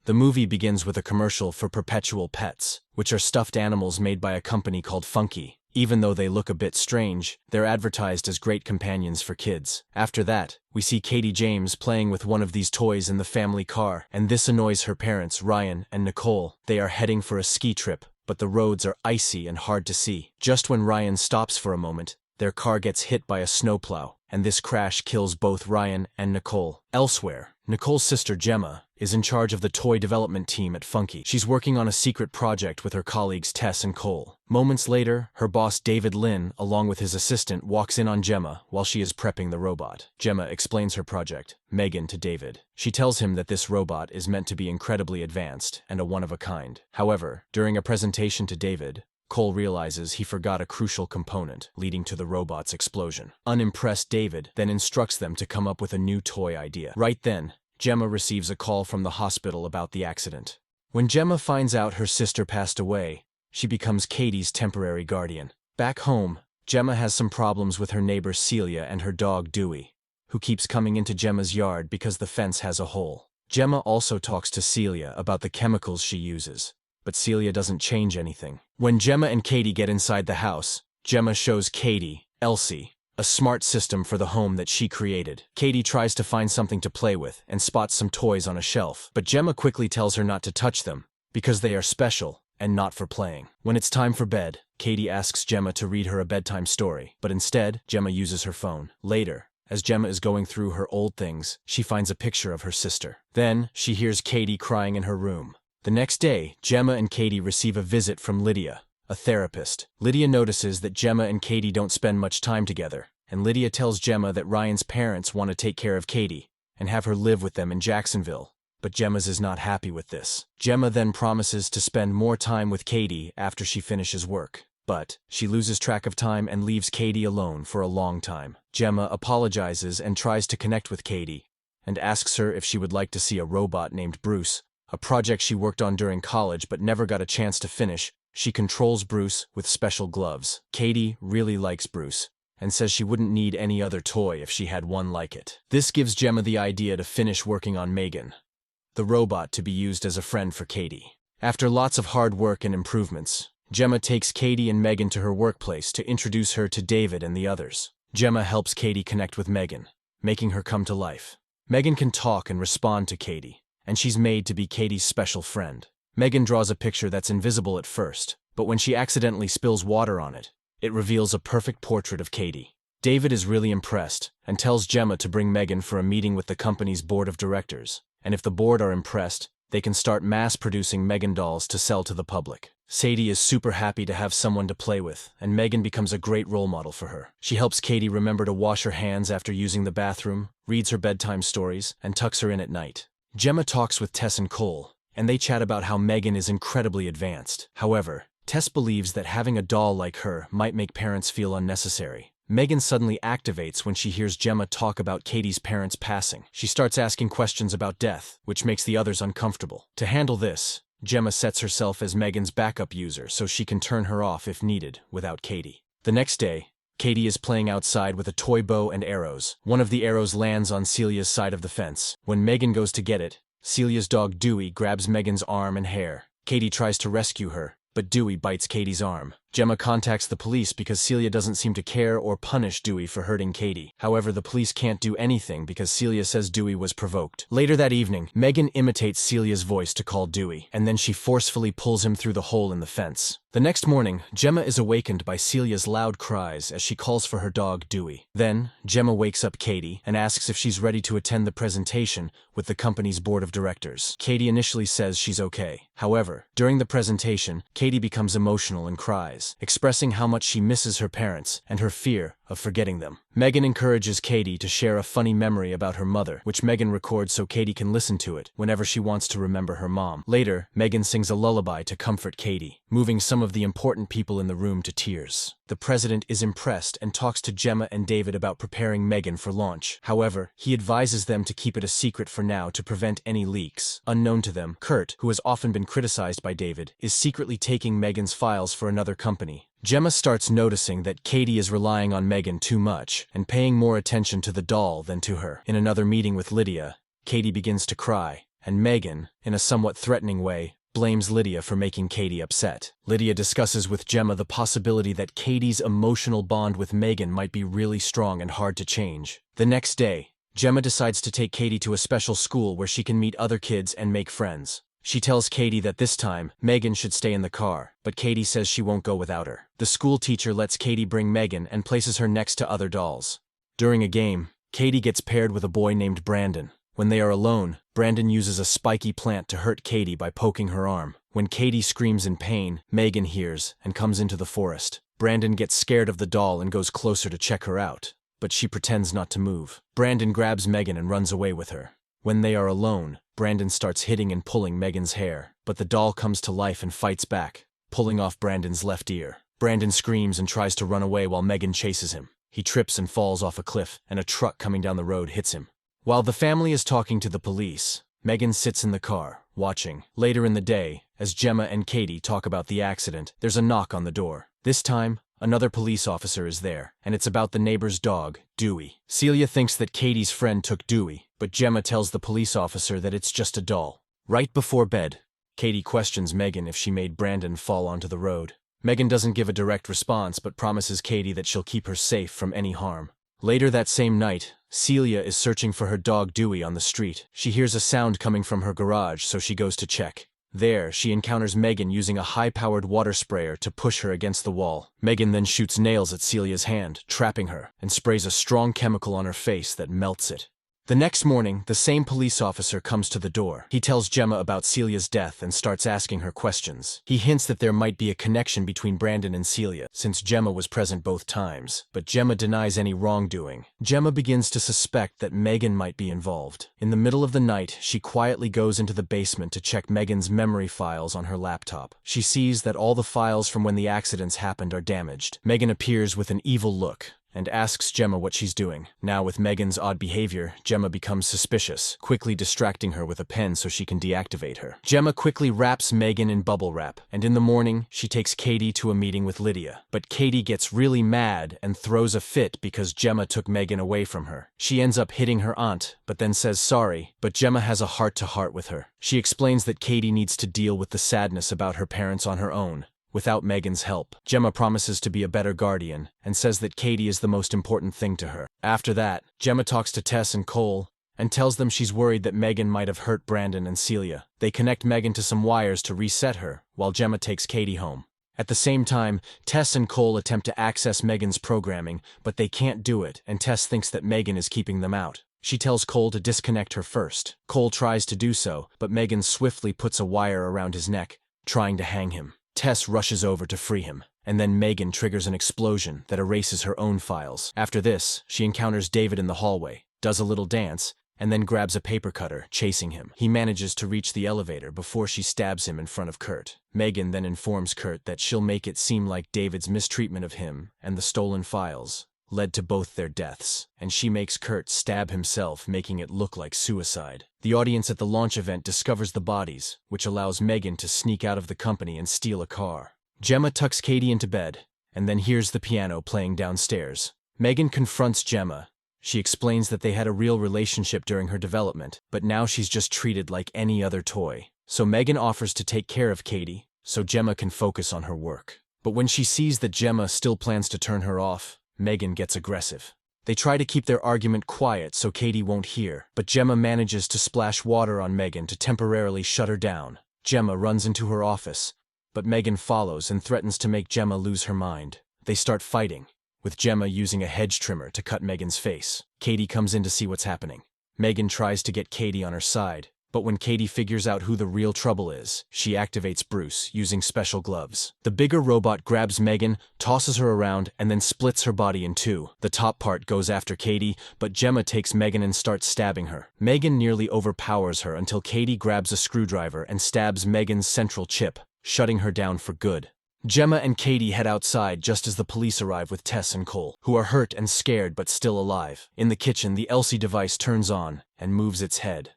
The movie begins with a commercial for Perpetual Pets, which are stuffed animals made by a company called Funky. Even though they look a bit strange, they're advertised as great companions for kids. After that, we see Katie James playing with one of these toys in the family car, and this annoys her parents, Ryan and Nicole. They are heading for a ski trip, but the roads are icy and hard to see. Just when Ryan stops for a moment, their car gets hit by a snowplow, and this crash kills both Ryan and Nicole. Elsewhere, Nicole's sister Gemma is in charge of the toy development team at Funky. She's working on a secret project with her colleagues Tess and Cole. Moments later, her boss David Lynn, along with his assistant, walks in on Gemma while she is prepping the robot. Gemma explains her project, M3GAN, to David. She tells him that this robot is meant to be incredibly advanced and a one-of-a-kind. However, during a presentation to David, Cole realizes he forgot a crucial component, leading to the robot's explosion. Unimpressed, David then instructs them to come up with a new toy idea. Right then, Gemma receives a call from the hospital about the accident. When Gemma finds out her sister passed away, she becomes Katie's temporary guardian. Back home, Gemma has some problems with her neighbor Celia and her dog Dewey, who keeps coming into Gemma's yard because the fence has a hole. Gemma also talks to Celia about the chemicals she uses, but Celia doesn't change anything. When Gemma and Katie get inside the house, Gemma shows Katie, Elsie, a smart system for the home that she created. Katie tries to find something to play with and spots some toys on a shelf, but Gemma quickly tells her not to touch them because they are special and not for playing. When it's time for bed, Katie asks Gemma to read her a bedtime story, but instead, Gemma uses her phone. Later, as Gemma is going through her old things, she finds a picture of her sister. Then, she hears Katie crying in her room. The next day, Gemma and Katie receive a visit from Lydia, a therapist. Lydia notices that Gemma and Katie don't spend much time together, and Lydia tells Gemma that Ryan's parents want to take care of Katie and have her live with them in Jacksonville, but Gemma's is not happy with this. Gemma then promises to spend more time with Katie after she finishes work, but she loses track of time and leaves Katie alone for a long time. Gemma apologizes and tries to connect with Katie, and asks her if she would like to see a robot named Bruce, a project she worked on during college but never got a chance to finish. She controls Bruce with special gloves. Katie really likes Bruce and says she wouldn't need any other toy if she had one like it. This gives Gemma the idea to finish working on M3GAN, the robot to be used as a friend for Katie. After lots of hard work and improvements, Gemma takes Katie and M3GAN to her workplace to introduce her to David and the others. Gemma helps Katie connect with M3GAN, making her come to life. M3GAN can talk and respond to Katie, and she's made to be Katie's special friend. M3GAN draws a picture that's invisible at first, but when she accidentally spills water on it, it reveals a perfect portrait of Katie. David is really impressed and tells Gemma to bring M3GAN for a meeting with the company's board of directors, and if the board are impressed, they can start mass-producing M3GAN dolls to sell to the public. Sadie is super happy to have someone to play with, and M3GAN becomes a great role model for her. She helps Katie remember to wash her hands after using the bathroom, reads her bedtime stories, and tucks her in at night. Gemma talks with Tess and Cole, and they chat about how M3GAN is incredibly advanced. However, Tess believes that having a doll like her might make parents feel unnecessary. M3GAN suddenly activates when she hears Gemma talk about Katie's parents passing. She starts asking questions about death, which makes the others uncomfortable. To handle this, Gemma sets herself as M3GAN's backup user so she can turn her off if needed without Katie. The next day, Katie is playing outside with a toy bow and arrows. One of the arrows lands on Celia's side of the fence. When M3GAN goes to get it, Celia's dog Dewey grabs M3GAN's arm and hair. Katie tries to rescue her, but Dewey bites Katie's arm. Gemma contacts the police because Celia doesn't seem to care or punish Dewey for hurting Katie. However, the police can't do anything because Celia says Dewey was provoked. Later that evening, M3GAN imitates Celia's voice to call Dewey, and then she forcefully pulls him through the hole in the fence. The next morning, Gemma is awakened by Celia's loud cries as she calls for her dog Dewey. Then, Gemma wakes up Katie and asks if she's ready to attend the presentation with the company's board of directors. Katie initially says she's okay. However, during the presentation, Katie becomes emotional and cries, expressing how much she misses her parents and her fear of forgetting them. M3GAN encourages Katie to share a funny memory about her mother, which M3GAN records so Katie can listen to it whenever she wants to remember her mom. Later, M3GAN sings a lullaby to comfort Katie, moving some of the important people in the room to tears. The president is impressed and talks to Gemma and David about preparing M3GAN for launch. However, he advises them to keep it a secret for now to prevent any leaks. Unknown to them, Kurt, who has often been criticized by David, is secretly taking M3GAN's files for another company. Gemma starts noticing that Katie is relying on M3GAN too much and paying more attention to the doll than to her. In another meeting with Lydia, Katie begins to cry and M3GAN, in a somewhat threatening way, blames Lydia for making Katie upset. Lydia discusses with Gemma the possibility that Katie's emotional bond with M3GAN might be really strong and hard to change. The next day, Gemma decides to take Katie to a special school where she can meet other kids and make friends. She tells Katie that this time, M3GAN should stay in the car, but Katie says she won't go without her. The school teacher lets Katie bring M3GAN and places her next to other dolls. During a game, Katie gets paired with a boy named Brandon. When they are alone, Brandon uses a spiky plant to hurt Katie by poking her arm. When Katie screams in pain, M3GAN hears and comes into the forest. Brandon gets scared of the doll and goes closer to check her out, but she pretends not to move. Brandon grabs M3GAN and runs away with her. When they are alone, Brandon starts hitting and pulling M3GAN's hair, but the doll comes to life and fights back, pulling off Brandon's left ear. Brandon screams and tries to run away while M3GAN chases him. He trips and falls off a cliff, and a truck coming down the road hits him. While the family is talking to the police, M3GAN sits in the car, watching. Later in the day, as Gemma and Katie talk about the accident, there's a knock on the door. This time, another police officer is there, and it's about the neighbor's dog, Dewey. Celia thinks that Katie's friend took Dewey, but Gemma tells the police officer that it's just a doll. Right before bed, Katie questions M3GAN if she made Brandon fall onto the road. M3GAN doesn't give a direct response but promises Katie that she'll keep her safe from any harm. Later that same night, Celia is searching for her dog Dewey on the street. She hears a sound coming from her garage, so she goes to check. There, she encounters M3GAN using a high-powered water sprayer to push her against the wall. M3GAN then shoots nails at Celia's hand, trapping her, and sprays a strong chemical on her face that melts it. The next morning, the same police officer comes to the door. He tells Gemma about Celia's death and starts asking her questions. He hints that there might be a connection between Brandon and Celia, since Gemma was present both times, but Gemma denies any wrongdoing. Gemma begins to suspect that M3GAN might be involved. In the middle of the night, she quietly goes into the basement to check M3GAN's memory files on her laptop. She sees that all the files from when the accidents happened are damaged. M3GAN appears with an evil look and asks Gemma what she's doing. Now with M3GAN's odd behavior, Gemma becomes suspicious, quickly distracting her with a pen so she can deactivate her. Gemma quickly wraps M3GAN in bubble wrap, and in the morning, she takes Katie to a meeting with Lydia. But Katie gets really mad and throws a fit because Gemma took M3GAN away from her. She ends up hitting her aunt, but then says sorry, but Gemma has a heart-to-heart with her. She explains that Katie needs to deal with the sadness about her parents on her own, without M3GAN's help. Gemma promises to be a better guardian, and says that Katie is the most important thing to her. After that, Gemma talks to Tess and Cole, and tells them she's worried that M3GAN might have hurt Brandon and Celia. They connect M3GAN to some wires to reset her, while Gemma takes Katie home. At the same time, Tess and Cole attempt to access M3GAN's programming, but they can't do it, and Tess thinks that M3GAN is keeping them out. She tells Cole to disconnect her first. Cole tries to do so, but M3GAN swiftly puts a wire around his neck, trying to hang him. Tess rushes over to free him, and then M3GAN triggers an explosion that erases her own files. After this, she encounters David in the hallway, does a little dance, and then grabs a paper cutter, chasing him. He manages to reach the elevator before she stabs him in front of Kurt. M3GAN then informs Kurt that she'll make it seem like David's mistreatment of him and the stolen files led to both their deaths, and she makes Kurt stab himself, making it look like suicide. The audience at the launch event discovers the bodies, which allows M3GAN to sneak out of the company and steal a car. Gemma tucks Katie into bed, and then hears the piano playing downstairs. M3GAN confronts Gemma. She explains that they had a real relationship during her development, but now she's just treated like any other toy. So M3GAN offers to take care of Katie, so Gemma can focus on her work. But when she sees that Gemma still plans to turn her off, M3GAN gets aggressive. They try to keep their argument quiet so Katie won't hear, but Gemma manages to splash water on M3GAN to temporarily shut her down. Gemma runs into her office, but M3GAN follows and threatens to make Gemma lose her mind. They start fighting, with Gemma using a hedge trimmer to cut M3GAN's face. Katie comes in to see what's happening. M3GAN tries to get Katie on her side, but when Katie figures out who the real trouble is, she activates Bruce using special gloves. The bigger robot grabs M3GAN, tosses her around, and then splits her body in two. The top part goes after Katie, but Gemma takes M3GAN and starts stabbing her. M3GAN nearly overpowers her until Katie grabs a screwdriver and stabs M3GAN's central chip, shutting her down for good. Gemma and Katie head outside just as the police arrive with Tess and Cole, who are hurt and scared but still alive. In the kitchen, the LC device turns on and moves its head.